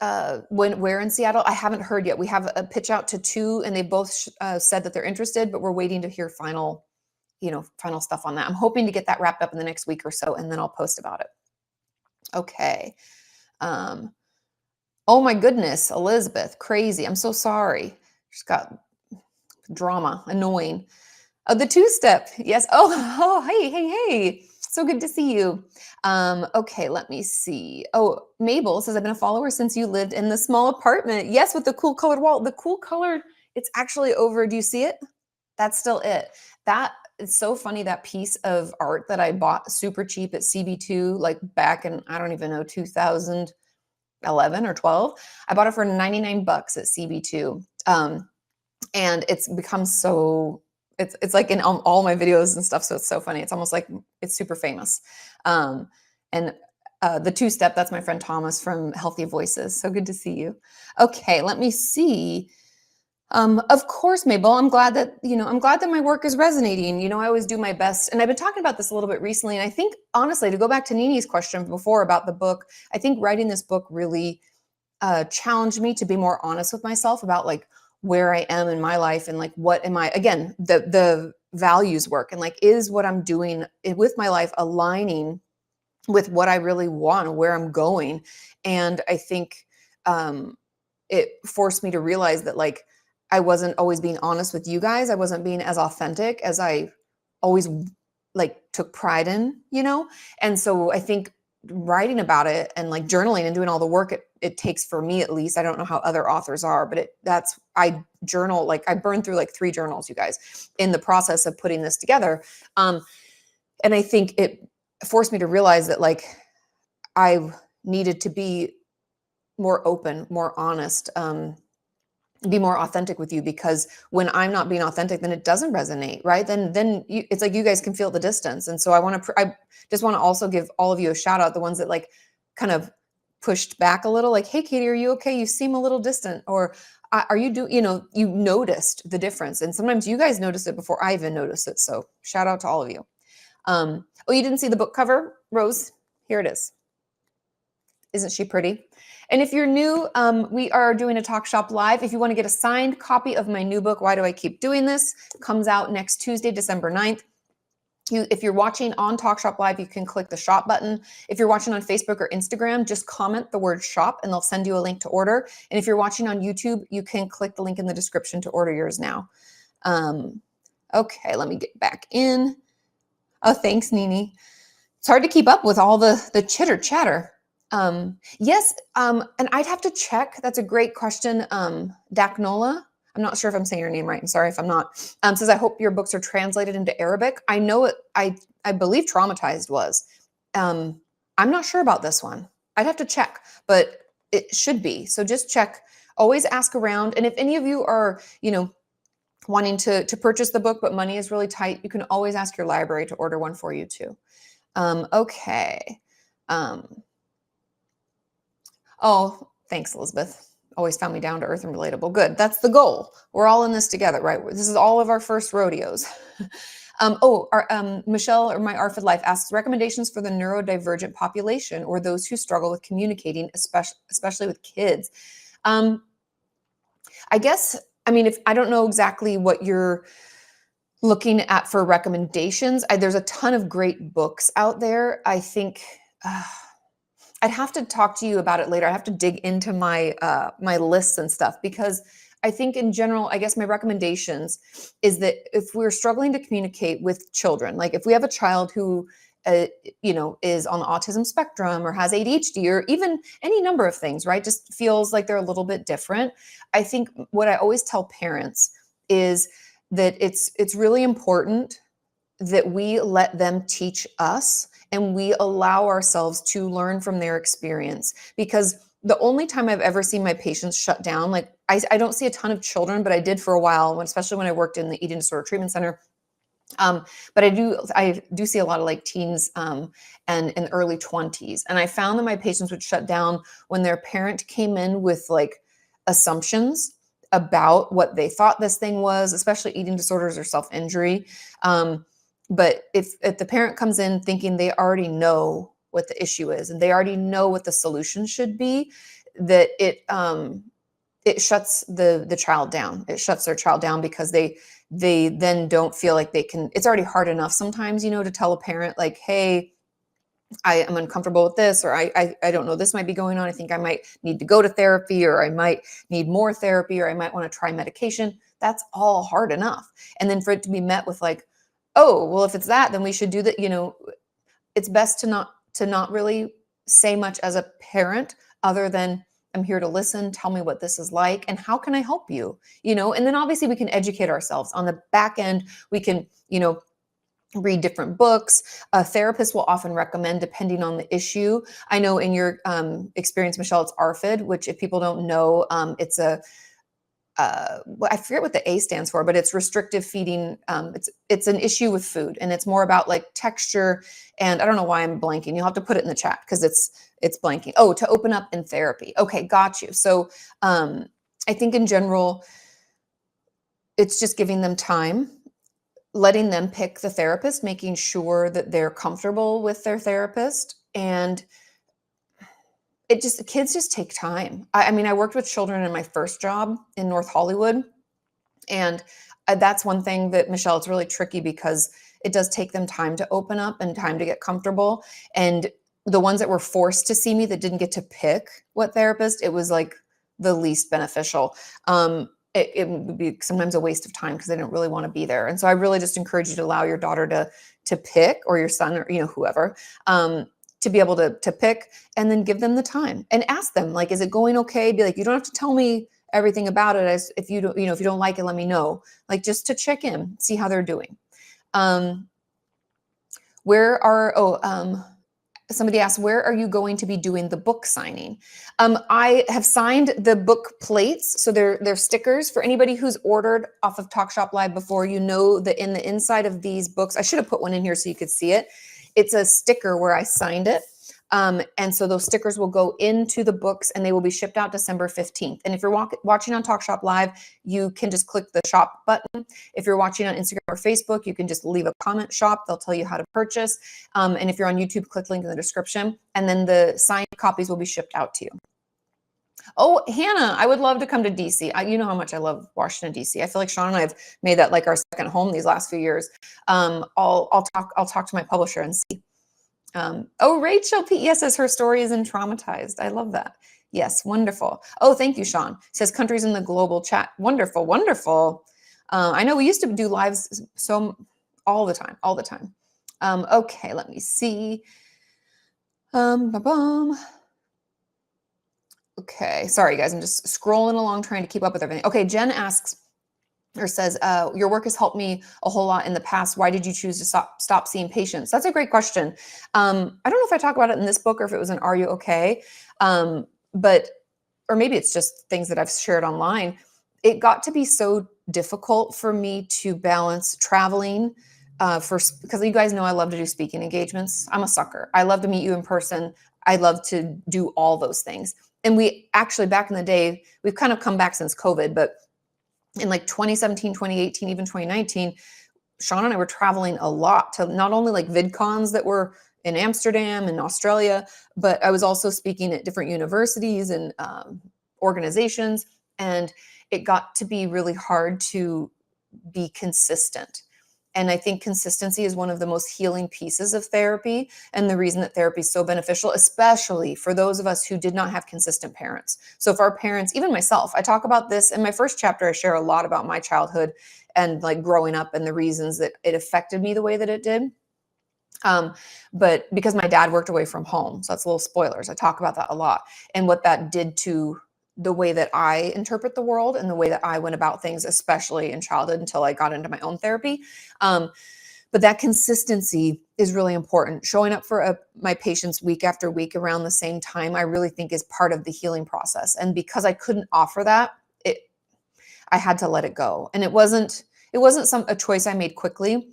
where in Seattle. I haven't heard yet. We have a pitch out to 2, and they both said that they're interested, but we're waiting to hear final stuff on that. I'm hoping to get that wrapped up in the next week or so, and then I'll post about it. Okay. Oh my goodness, Elizabeth, crazy. I'm so sorry. She's got drama, annoying. The 2-step. Yes. Oh, hey. So good to see you. Okay, let me see. Oh, Mabel says, I've been a follower since you lived in the small apartment. Yes, with the cool colored wall. The cool colored, it's actually over. Do you see it? That's still it. That is so funny. That piece of art that I bought super cheap at CB2, like back in, I don't even know, 2011 or 12. I bought it for 99 bucks at CB2. And it's become so, it's like in all my videos and stuff. So it's so funny. It's almost like it's super famous. And the 2-step, that's my friend Thomas from Healthy Voices. So good to see you. Okay, let me see. Of course, Mabel, I'm glad that my work is resonating. I always do my best. And I've been talking about this a little bit recently. And I think, honestly, to go back to Nini's question before about the book, I think writing this book really challenged me to be more honest with myself about like where I am in my life and like what am I, again, the values work, and like, is what I'm doing with my life aligning with what I really want, where I'm going. And I think it forced me to realize that like I wasn't always being honest with you guys. I wasn't being as authentic as I always like took pride in, And so I think writing about it and like journaling and doing all the work it takes, for me at least, I don't know how other authors are, but I journal, like I burned through like 3 journals, you guys, in the process of putting this together. And I think it forced me to realize that like I needed to be more open, more honest, be more authentic with you, because when I'm not being authentic, then it doesn't resonate, right? Then it's like you guys can feel the distance. And so I just want to also give all of you a shout out, the ones that like kind of pushed back a little, like, hey, Katie, are you okay? You seem a little distant, or are you you noticed the difference. And sometimes you guys noticed it before I even noticed it. So shout out to all of you. Oh, you didn't see the book cover, Rose? Here it is. Isn't she pretty? And if you're new, we are doing a Talk Shop Live. If you want to get a signed copy of my new book, Why Do I Keep Doing This? It comes out next Tuesday, December 9th. If you're watching on Talk Shop Live, you can click the shop button. If you're watching on Facebook or Instagram, just comment the word shop and they'll send you a link to order. And if you're watching on YouTube, you can click the link in the description to order yours now. Okay, let me get back in. Oh, thanks, Nini. It's hard to keep up with all the chitter chatter. Yes, and I'd have to check. That's a great question. Daknola, I'm not sure if I'm saying your name right. I'm sorry if I'm not. Says, I hope your books are translated into Arabic. I know it. I believe Traumatized was. I'm not sure about this one. I'd have to check, but it should be. So just check. Always ask around. And if any of you are, wanting to purchase the book, but money is really tight, you can always ask your library to order one for you too. Okay. Oh, thanks, Elizabeth. Always found me down to earth and relatable. Good. That's the goal. We're all in this together, right? This is all of our first rodeos. Michelle, or my ARFID Life, asks recommendations for the neurodivergent population or those who struggle with communicating, especially with kids. I guess, if I don't know exactly what you're looking at for recommendations, there's a ton of great books out there. I think I'd have to talk to you about it later. I have to dig into my my lists and stuff, because I think in general, I guess my recommendations is that if we're struggling to communicate with children, like if we have a child who is on the autism spectrum or has ADHD or even any number of things, right? Just feels like they're a little bit different. I think what I always tell parents is that it's really important that we let them teach us and we allow ourselves to learn from their experience. Because the only time I've ever seen my patients shut down, like I don't see a ton of children, but I did for a while, especially when I worked in the eating disorder treatment center. But I do see a lot of like teens and in early 20s. And I found that my patients would shut down when their parent came in with like assumptions about what they thought this thing was, especially eating disorders or self-injury. But if the parent comes in thinking they already know what the issue is and they already know what the solution should be, that it shuts the child down. It shuts their child down because they then don't feel like they can. It's already hard enough sometimes, to tell a parent like, hey, I am uncomfortable with this, or I don't know, this might be going on. I think I might need to go to therapy, or I might need more therapy, or I might want to try medication. That's all hard enough. And then for it to be met with like, oh, well, if it's that, then we should do that. It's best to not really say much as a parent other than, I'm here to listen. Tell me what this is like and how can I help you? And then obviously we can educate ourselves on the back end. We can, read different books. A therapist will often recommend depending on the issue. I know in your experience, Michelle, it's ARFID, which if people don't know, it's I forget what the A stands for, but it's restrictive feeding. It's an issue with food, and it's more about like texture. And I don't know why I'm blanking. You'll have to put it in the chat because it's blanking. Oh, to open up in therapy. Okay, got you. So I think in general, it's just giving them time, letting them pick the therapist, making sure that they're comfortable with their therapist. And kids just take time. I mean, I worked with children in my first job in North Hollywood. And that's one thing that, Michelle, it's really tricky because it does take them time to open up and time to get comfortable. And the ones that were forced to see me that didn't get to pick what therapist, it was like the least beneficial. It would be sometimes a waste of time because they didn't really want to be there. And so I really just encourage you to allow your daughter to pick, or your son, or whoever, to be able to pick, and then give them the time and ask them, like, is it going okay? Be like, you don't have to tell me everything about it. If you don't, if you don't like it, let me know. Like, just to check in, see how they're doing. Somebody asked, where are you going to be doing the book signing? I have signed the book plates. So they're stickers for anybody who's ordered off of TalkShopLive before. That in the inside of these books, I should have put one in here so you could see it. It's a sticker where I signed it. And so those stickers will go into the books and they will be shipped out December 15th. And if you're watching on TalkShopLive, you can just click the shop button. If you're watching on Instagram or Facebook, you can just leave a comment shop. They'll tell you how to purchase. And if you're on YouTube, click link in the description. And then the signed copies will be shipped out to you. Oh, Hannah, I would love to come to DC. You know how much I love Washington, DC. I feel like Sean and I have made that like our second home these last few years. I'll talk to my publisher and see. Rachel P.E.S. says her story isn't traumatized. I love that. Yes, wonderful. Oh, thank you, Sean. Says countries in the global chat. Wonderful, wonderful. I know we used to do lives all the time. Okay, let me see. Okay, sorry guys, I'm just scrolling along trying to keep up with everything. Okay, Jen asks, or says, your work has helped me a whole lot in the past. Why did you choose to stop seeing patients? That's a great question. I don't know if I talk about it in this book or if it was in Are You Okay? Or maybe it's just things that I've shared online. It got to be so difficult for me to balance traveling because you guys know I love to do speaking engagements. I'm a sucker. I love to meet you in person. I love to do all those things. And we actually, back in the day, we've kind of come back since COVID, but in like 2017, 2018, even 2019, Sean and I were traveling a lot to not only like VidCons that were in Amsterdam and Australia, but I was also speaking at different universities and organizations. And it got to be really hard to be consistent. And I think consistency is one of the most healing pieces of therapy, and the reason that therapy is so beneficial, especially for those of us who did not have consistent parents. So if our parents, even myself, I talk about this in my first chapter, I share a lot about my childhood and like growing up and the reasons that it affected me the way that it did. But because my dad worked away from home, so that's a little spoilers. I talk about that a lot and what that did to the way that I interpret the world and the way that I went about things, especially in childhood until I got into my own therapy. But that consistency is really important. Showing up for my patients week after week around the same time, I really think is part of the healing process. And because I couldn't offer that, I had to let it go. And it wasn't a choice I made quickly.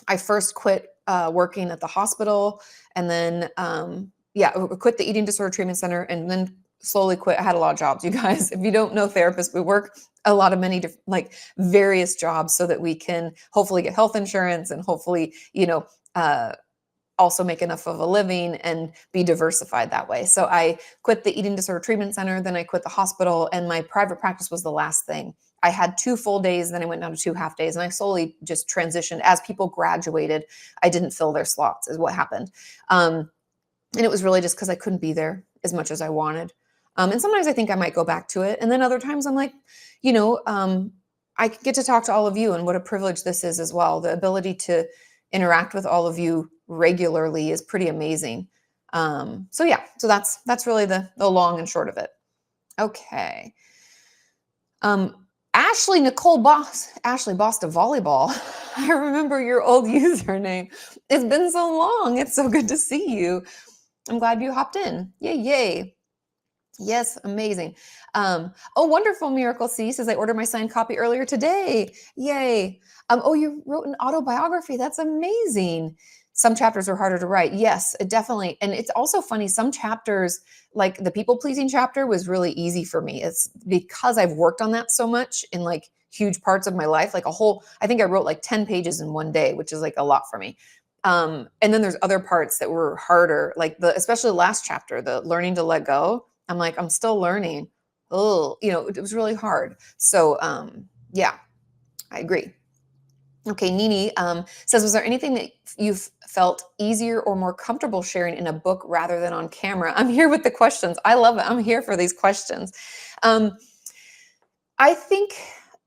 I first quit working at the hospital, and then quit the eating disorder treatment center, and then slowly quit. I had a lot of jobs, you guys. If you don't know therapists, we work a lot of many different, like various jobs so that we can hopefully get health insurance and hopefully, also make enough of a living and be diversified that way. So I quit the eating disorder treatment center, then I quit the hospital, and my private practice was the last thing. I had 2 full days, then I went down to 2 half days, and I slowly just transitioned. As people graduated, I didn't fill their slots is what happened. And it was really just because I couldn't be there as much as I wanted. And sometimes I think I might go back to it. And then other times I'm like, I get to talk to all of you, and what a privilege this is as well. The ability to interact with all of you regularly is pretty amazing. So that's really the long and short of it. Okay. Ashley Boss to Volleyball. I remember your old username. It's been so long. It's so good to see you. I'm glad you hopped in. Yay. Yes, amazing. Wonderful. Miracle C says, I ordered my signed copy earlier today. Yay. You wrote an autobiography. That's amazing. Some chapters are harder to write. Yes, it definitely. And it's also funny. Some chapters, like the people pleasing chapter, was really easy for me. It's because I've worked on that so much in like huge parts of my life, like I think I wrote like 10 pages in one day, which is like a lot for me. And then there's other parts that were harder, like especially the last chapter, the learning to let go. I'm like, I'm still learning. Oh, it was really hard. So, I agree. Okay, Nini says, was there anything that you've felt easier or more comfortable sharing in a book rather than on camera? I'm here with the questions. I love it. I'm here for these questions. I think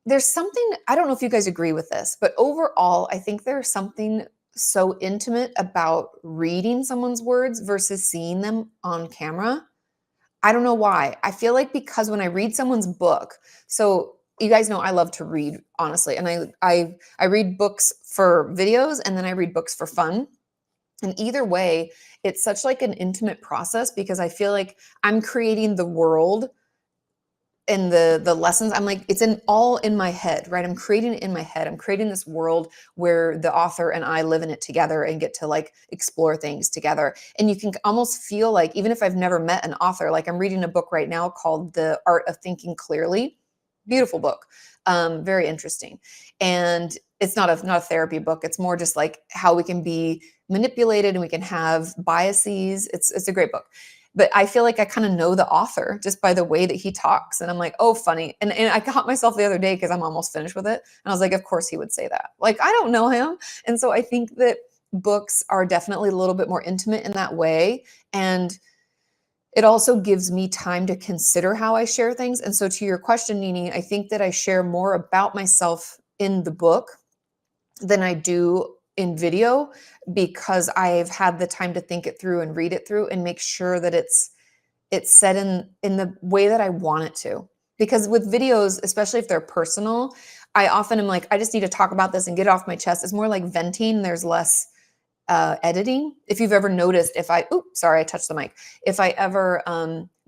there's something, I don't know if you guys agree with this, but overall, I think there's something so intimate about reading someone's words versus seeing them on camera. I don't know why. I feel like because when I read someone's book, so you guys know I love to read, honestly. And I read books for videos, and then I read books for fun. And either way, it's such like an intimate process because I feel like I'm creating the world and the lessons. I'm like, it's all in my head, right? I'm creating it in my head. I'm creating this world where the author and I live in it together and get to like explore things together. And you can almost feel like, even if I've never met an author, like I'm reading a book right now called The Art of Thinking Clearly. Beautiful book. Very interesting. And it's not a therapy book. It's more just like how we can be manipulated and we can have biases. It's a great book. But I feel like I kind of know the author just by the way that he talks. And I'm like, oh, funny. And I caught myself the other day because I'm almost finished with it. And I was like, of course he would say that. Like, I don't know him. And so I think that books are definitely a little bit more intimate in that way. And it also gives me time to consider how I share things. And so to your question, Nini, I think that I share more about myself in the book than I do in video because I've had the time to think it through and read it through and make sure that it's set in the way that I want it to. Because with videos, especially if they're personal, I often am like, I just need to talk about this and get it off my chest. It's more like venting. There's less editing. If you've ever noticed, I touched the mic. If I ever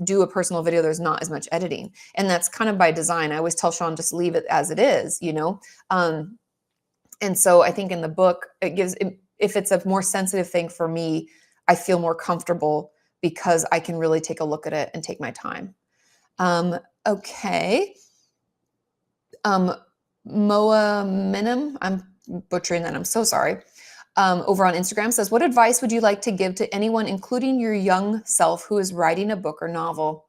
do a personal video, there's not as much editing. And that's kind of by design. I always tell Sean, just leave it as it is, And so I think in the book, if it's a more sensitive thing for me, I feel more comfortable because I can really take a look at it and take my time. Okay. Moa Minim, I'm butchering that. I'm so sorry. Over on Instagram says, what advice would you like to give to anyone, including your young self who is writing a book or novel?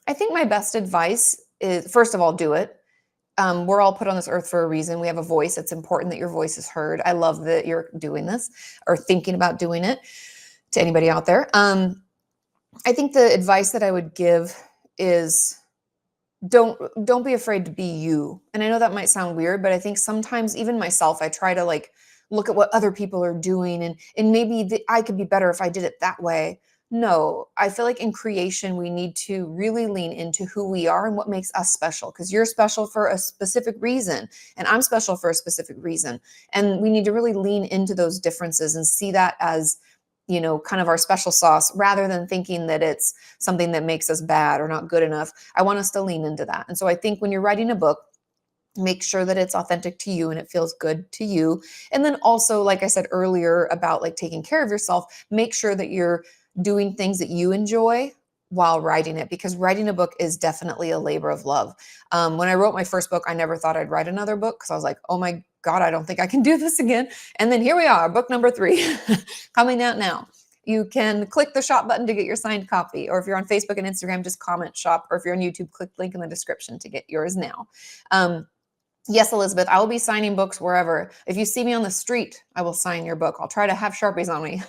I think my best advice is, first of all, do it. we're all put on this earth for a reason. We have a voice. It's important that your voice is heard. I love that you're doing this or thinking about doing it, to anybody out there. I think the advice that I would give is don't be afraid to be you. And I know that might sound weird, but I think sometimes even myself, I try to like look at what other people are doing and maybe I could be better if I did it that way. No, I feel like in creation, we need to really lean into who we are and what makes us special, because you're special for a specific reason and I'm special for a specific reason. And we need to really lean into those differences and see that as, kind of our special sauce, rather than thinking that it's something that makes us bad or not good enough. I want us to lean into that. And so I think when you're writing a book, make sure that it's authentic to you and it feels good to you. And then also, like I said earlier about like taking care of yourself, make sure that you're doing things that you enjoy while writing it, because writing a book is definitely a labor of love. When I wrote my first book, I never thought I'd write another book because I was like, oh my God, I don't think I can do this again. And then here we are, book number 3 coming out now. You can click the shop button to get your signed copy. Or if you're on Facebook and Instagram, just comment shop. Or if you're on YouTube, click link in the description to get yours now. Yes, Elizabeth, I will be signing books wherever. If you see me on the street, I will sign your book. I'll try to have Sharpies on me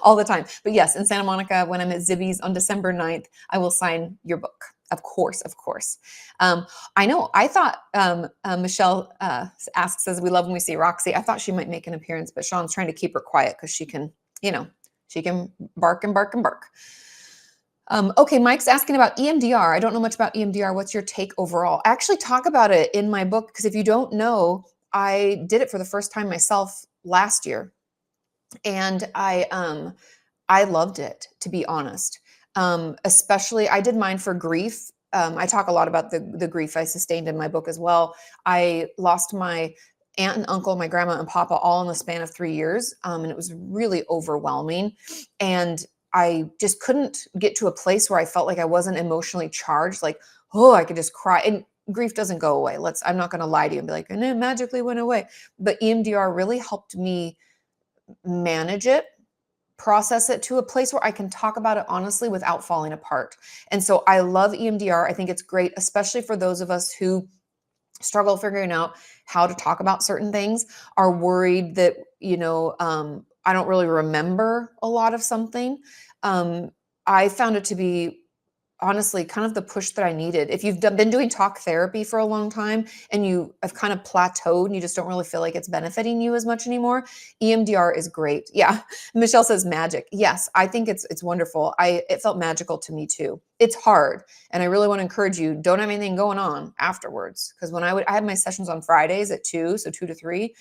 all the time. But yes, in Santa Monica, when I'm at Zibby's on December 9th, I will sign your book. Of course, of course. I know, I thought Michelle says, we love when we see Roxy. I thought she might make an appearance, but Sean's trying to keep her quiet because she can, she can bark and bark and bark. Okay, Mike's asking about EMDR. I don't know much about EMDR. What's your take overall? I actually talk about it in my book because if you don't know, I did it for the first time myself last year, and I loved it, to be honest. Especially, I did mine for grief. I talk a lot about the grief I sustained in my book as well. I lost my aunt and uncle, my grandma and papa, all in the span of 3 years, and it was really overwhelming. And I just couldn't get to a place where I felt like I wasn't emotionally charged, like, oh, I could just cry. And grief doesn't go away. I'm not going to lie to you and be like, and it magically went away. But EMDR really helped me manage it, process it to a place where I can talk about it honestly without falling apart. And so I love EMDR. I think it's great, especially for those of us who struggle figuring out how to talk about certain things, are worried that, I don't really remember a lot of something. I found it to be honestly kind of the push that I needed. If you've been doing talk therapy for a long time and you have kind of plateaued and you just don't really feel like it's benefiting you as much anymore, EMDR is great. Yeah. Michelle says magic. Yes, I think it's wonderful. It felt magical to me too. It's hard. And I really want to encourage you, don't have anything going on afterwards. Because when I had my sessions on Fridays at 2, so 2 to 3,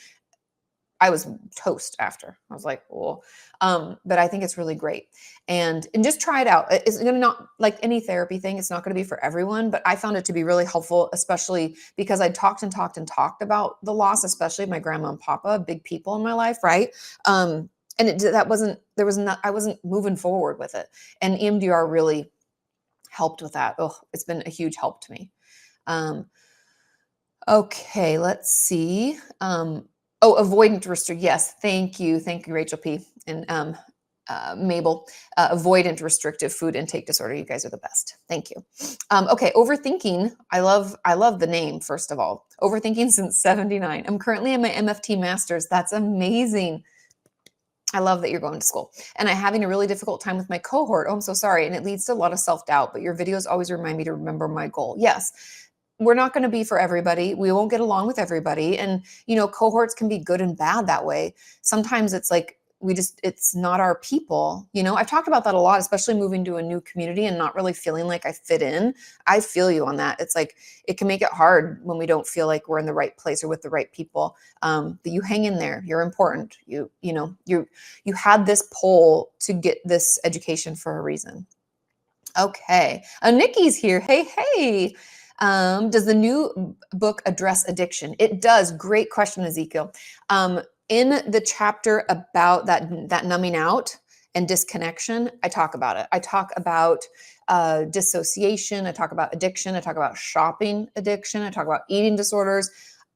I was toast after. I was like, oh, but I think it's really great. And just try it out. It's going to not, like any therapy thing, it's not going to be for everyone, but I found it to be really helpful, especially because I talked about the loss, especially my grandma and papa, big people in my life. Right. And I wasn't moving forward with it. And EMDR really helped with that. Oh, it's been a huge help to me. Okay, let's see. Avoidant restrict. Yes, thank you, Rachel P. and Mabel. Avoidant restrictive food intake disorder. You guys are the best. Thank you. Okay, overthinking. I love the name. First of all, overthinking since '79. I'm currently in my MFT masters. That's amazing. I love that you're going to school. And I'm having a really difficult time with my cohort. Oh, I'm so sorry. And it leads to a lot of self-doubt. But your videos always remind me to remember my goal. Yes. We're not going to be for everybody. We won't get along with everybody. And, cohorts can be good and bad that way. Sometimes it's like, it's not our people. I've talked about that a lot, especially moving to a new community and not really feeling like I fit in. I feel you on that. It's like, it can make it hard when we don't feel like we're in the right place or with the right people. But you hang in there. You're important. You had this pull to get this education for a reason. Okay. Nikki's here. Hey. Does the new book address addiction? It does. Great question, Ezekiel. In the chapter about that numbing out and disconnection, I talk about it. I talk about dissociation. I talk about addiction. I talk about shopping addiction. I talk about eating disorders.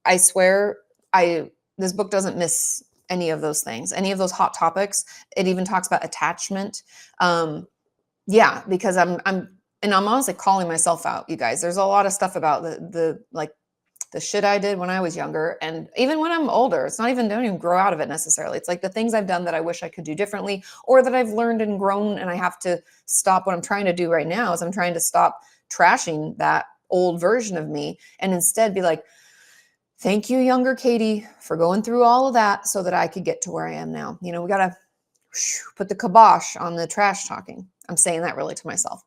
I swear, this book doesn't miss any of those things, any of those hot topics. It even talks about attachment. Because I'm honestly calling myself out, you guys. There's a lot of stuff about the the shit I did when I was younger. And even when I'm older, it's not even, don't even grow out of it necessarily. It's like the things I've done that I wish I could do differently, or that I've learned and grown, and I have to stop. What I'm trying to do right now is I'm trying to stop trashing that old version of me and instead be like, thank you, younger Katie, for going through all of that so that I could get to where I am now. We got to put the kibosh on the trash talking. I'm saying that really to myself.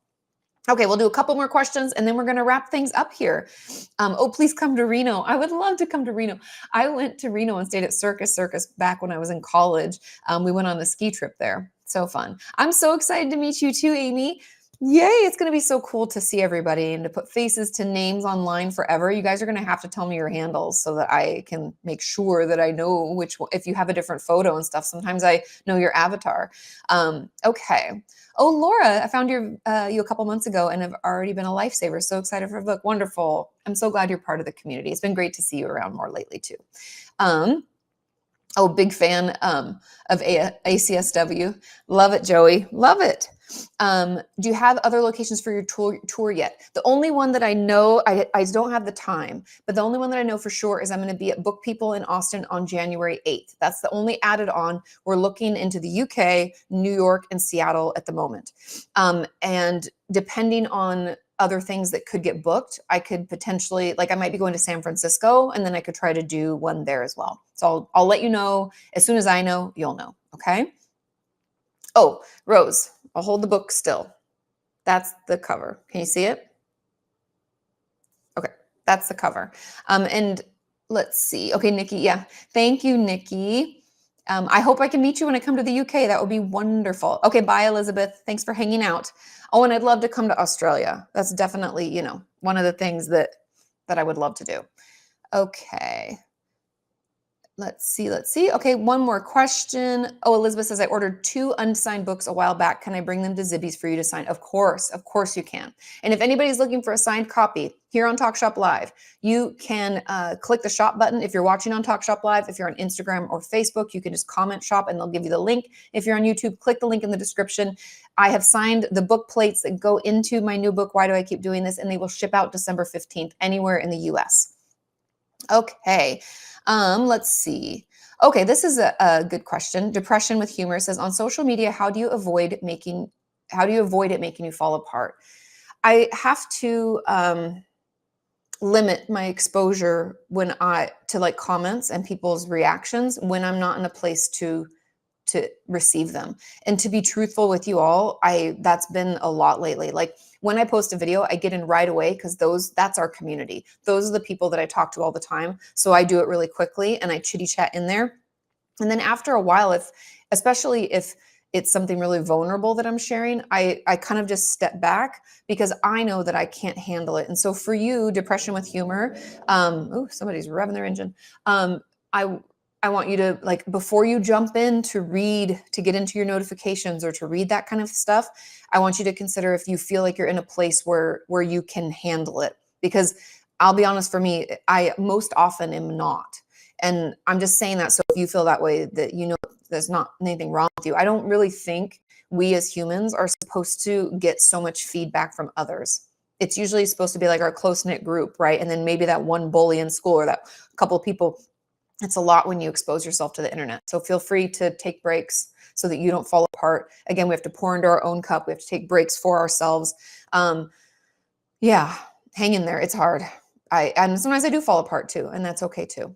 Okay, we'll do a couple more questions and then we're going to wrap things up here. Oh, please come to Reno. I would love to come to Reno. I went to Reno and stayed at Circus back when I was in college. We went on the ski trip there. So fun. I'm so excited to meet you too, Amy. Yay, it's going to be so cool to see everybody and to put faces to names online forever. You guys are going to have to tell me your handles so that I can make sure that I know which one, if you have a different photo and stuff. Sometimes I know your avatar. Okay. Oh, Laura, I found you a couple months ago and have already been a lifesaver. So excited for the book. Wonderful. I'm so glad you're part of the community. It's been great to see you around more lately too. Oh, big fan of ACSW. Love it, Joey. Love it. Do you have other locations for your tour yet? The only one that I know, I don't have the time, but the only one that I know for sure is I'm going to be at Book People in Austin on January 8th. That's the only added on. We're looking into the UK, New York, and Seattle at the moment. And depending on other things that could get booked, I could potentially, like I might be going to San Francisco and then I could try to do one there as well. So I'll let you know as soon as I know, you'll know. Okay. Oh, Rose, I'll hold the book still. That's the cover. Can you see it? Okay. That's the cover. And let's see. Okay, Nikki. Yeah. Thank you, Nikki. I hope I can meet you when I come to the UK. That would be wonderful. Okay. Bye, Elizabeth. Thanks for hanging out. Oh, and I'd love to come to Australia. That's definitely, one of the things that I would love to do. Okay. Let's see. Okay, one more question. Oh, Elizabeth says, I ordered 2 unsigned books a while back. Can I bring them to Zibby's for you to sign? Of course you can. And if anybody's looking for a signed copy here on TalkShopLive, you can click the shop button. If you're watching on TalkShopLive, if you're on Instagram or Facebook, you can just comment shop and they'll give you the link. If you're on YouTube, click the link in the description. I have signed the book plates that go into my new book, Why Do I Keep Doing This? And they will ship out December 15th anywhere in the US. Okay. Let's see. Okay, this is a good question. Depression with Humor says, on social media, how do you avoid it making you fall apart? I have to limit my exposure to like comments and people's reactions when I'm not in a place to receive them. And to be truthful with you all, that's been a lot lately. Like when I post a video, I get in right away because that's our community. Those are the people that I talk to all the time. So I do it really quickly and I chitty chat in there. And then after a while, especially if it's something really vulnerable that I'm sharing, I kind of just step back because I know that I can't handle it. And so for you, Depression with Humor, oh, somebody's revving their engine. I want you to, like, before you jump in to get into your notifications or to read that kind of stuff, I want you to consider if you feel like you're in a place where you can handle it. Because I'll be honest, for me, I most often am not. And I'm just saying that so if you feel that way, that there's not anything wrong with you. I don't really think we as humans are supposed to get so much feedback from others. It's usually supposed to be like our close-knit group, right? And then maybe that one bully in school or that couple of people. It's a lot when you expose yourself to the internet. So feel free to take breaks so that you don't fall apart. Again, we have to pour into our own cup. We have to take breaks for ourselves. Yeah, hang in there. It's hard. And sometimes I do fall apart too, and that's okay too.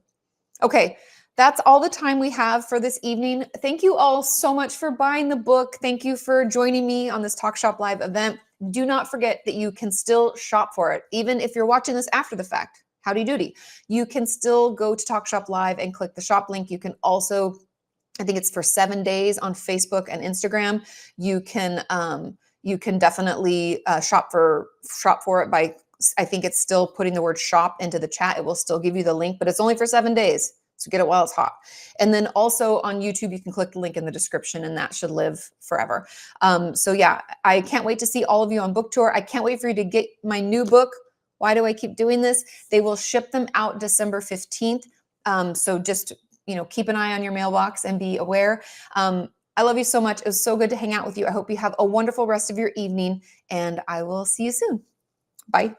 Okay, that's all the time we have for this evening. Thank you all so much for buying the book. Thank you for joining me on this Talk Shop Live event. Do not forget that you can still shop for it, even if you're watching this after the fact. Howdy doody. You can still go to Talk Shop Live and click the shop link. You can also, I think it's for 7 days on Facebook and Instagram. You can definitely shop for it by, I think it's still putting the word shop into the chat. It will still give you the link, but it's only for 7 days. So get it while it's hot. And then also on YouTube, you can click the link in the description and that should live forever. So yeah, I can't wait to see all of you on book tour. I can't wait for you to get my new book, Why Do I Keep Doing This? They will ship them out December 15th. So just, keep an eye on your mailbox and be aware. I love you so much. It was so good to hang out with you. I hope you have a wonderful rest of your evening and I will see you soon. Bye.